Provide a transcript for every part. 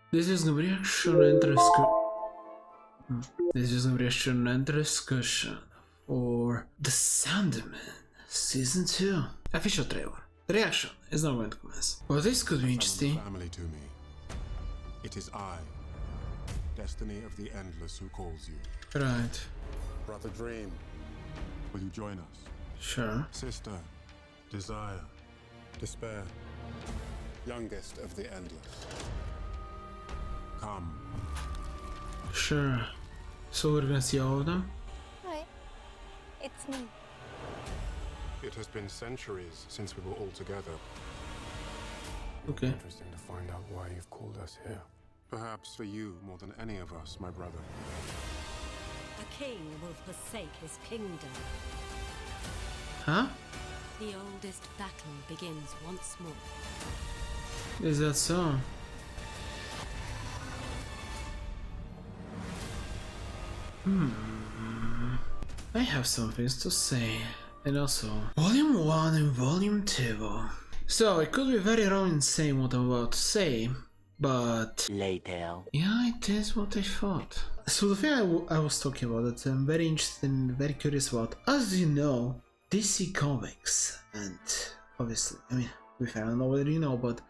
This is gonna be action and This is gonna be action and discussion for the Sandman Season 2 official trailer. The reaction is not going to commence. Well, this could be interesting. Family to me. It is I, Destiny of the Endless, who calls you. Right. Brother Dream, will you join us? Sure. Sister, Desire, Despair, youngest of the Endless. Come. Sure. So we're gonna see all of them? Hi, it's me. It has been centuries since we were all together. Okay. Interesting to find out why you've called us here. Perhaps for you more than any of us, my brother. A king will forsake his kingdom. Huh? The oldest battle begins once more. Is that so? I have some things to say. And also, Volume 1 and Volume 2. So, it could be very wrong in saying what I'm about to say, but Later. yeah, it is what I thought. So the thing I was talking about that I'm very interested and very curious about, as you know, DC Comics, and obviously, I mean, I don't know whether you know, but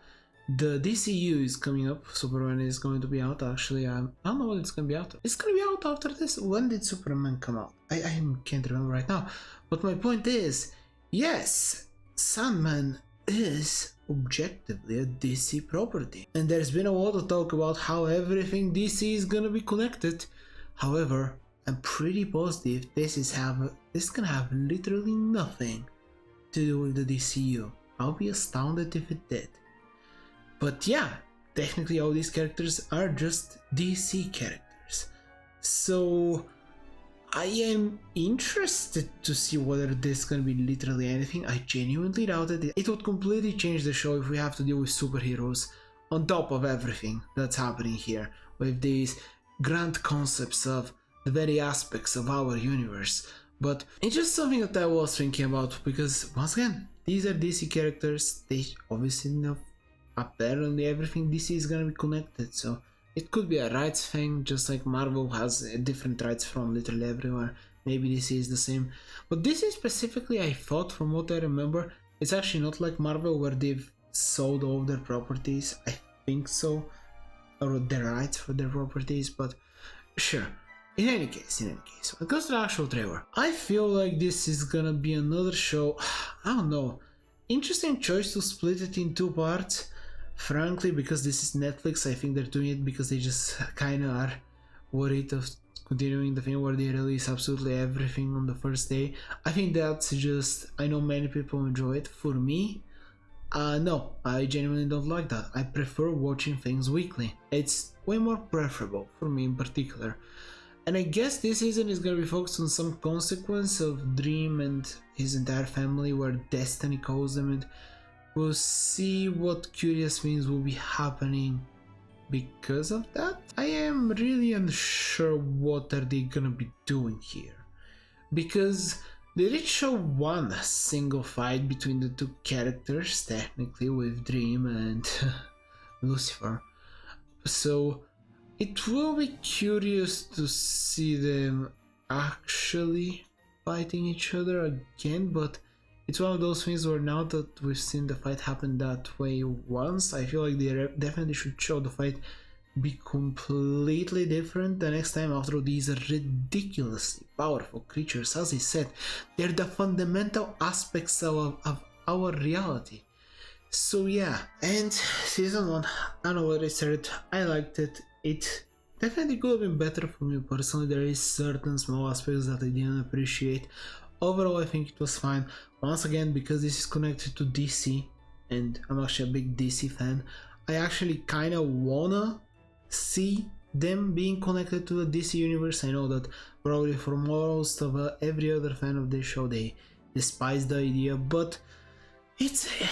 the DCU is coming up. Superman is going to be out. Actually, I don't know when it's going to be out. It's going to be out after this. When did Superman come out? I can't remember right now. But my point is, yes, Sandman is objectively a DC property. And there's been a lot of talk about how everything DC is going to be connected. However, I'm pretty positive this is going to have literally nothing to do with the DCU. I'll be astounded if it did. But yeah, technically all these characters are just DC characters. So I am interested to see whether this is gonna be literally anything. I genuinely doubt it. It would completely change the show if we have to deal with superheroes on top of everything that's happening here, with these grand concepts of the very aspects of our universe. But it's just something that I was thinking about, because once again, these are DC characters. They obviously know. Apparently everything DC is gonna be connected, so it could be a rights thing, just like Marvel has different rights from literally everywhere. Maybe DC is the same. But DC specifically, I thought, from what I remember, it's actually not like Marvel where they've sold all their properties. I think so, or their rights for their properties, but sure. In any case, when it comes to the actual trailer, I feel like this is gonna be another show. I don't know. Interesting choice to split it in two parts. Frankly, because this is Netflix, I think they're doing it because they just kinda are worried of continuing the thing where they release absolutely everything on the first day. I think that's just, I know many people enjoy it. For me, no, I genuinely don't like that. I prefer watching things weekly. It's way more preferable for me in particular. And I guess this season is gonna be focused on some consequence of Dream and his entire family, where Destiny calls them, and we'll see what curious things will be happening because of that. I am really unsure what are they gonna be doing here, because they did show one single fight between the two characters, technically, with Dream and Lucifer. So it will be curious to see them actually fighting each other again, but it's one of those things where now that we've seen the fight happen that way once, I feel like they definitely should show the fight be completely different the next time. After all, these are ridiculously powerful creatures. As I said, they're the fundamental aspects of our reality. So yeah, and season 1, I know what I said, I liked it. It definitely could have been better for me personally. There is certain small aspects that I didn't appreciate. Overall, I think it was fine. Once again, because this is connected to DC, and I'm actually a big DC fan, I actually kinda wanna see them being connected to the DC universe. I know that probably for most of every other fan of this show, they despise the idea, but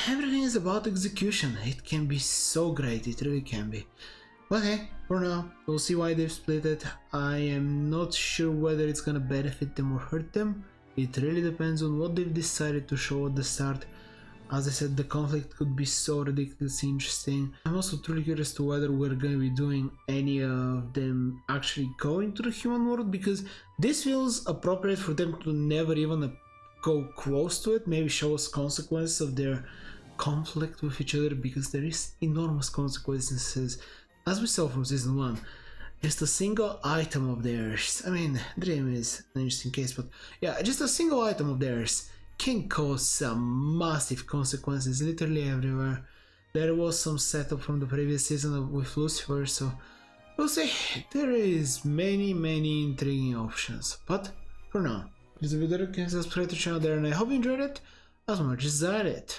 everything is about execution. It can be so great, it really can be. But hey, for now, we'll see why they've split it. I am not sure whether it's gonna benefit them or hurt them. It really depends on what they've decided to show at the start. As I said, the conflict could be so ridiculously interesting. I'm also truly curious to whether we're going to be doing any of them actually going to the human world, because this feels appropriate for them to never even go close to it, maybe show us consequences of their conflict with each other, because there is enormous consequences, as we saw from season 1. Just a single item of theirs, I mean, Dream is an interesting case, but yeah, just a single item of theirs can cause some massive consequences literally everywhere. There was some setup from the previous season with Lucifer, so we'll see. There is many intriguing options, but for now, please leave a video, subscribe to the channel there, and I hope you enjoyed it as much as I did.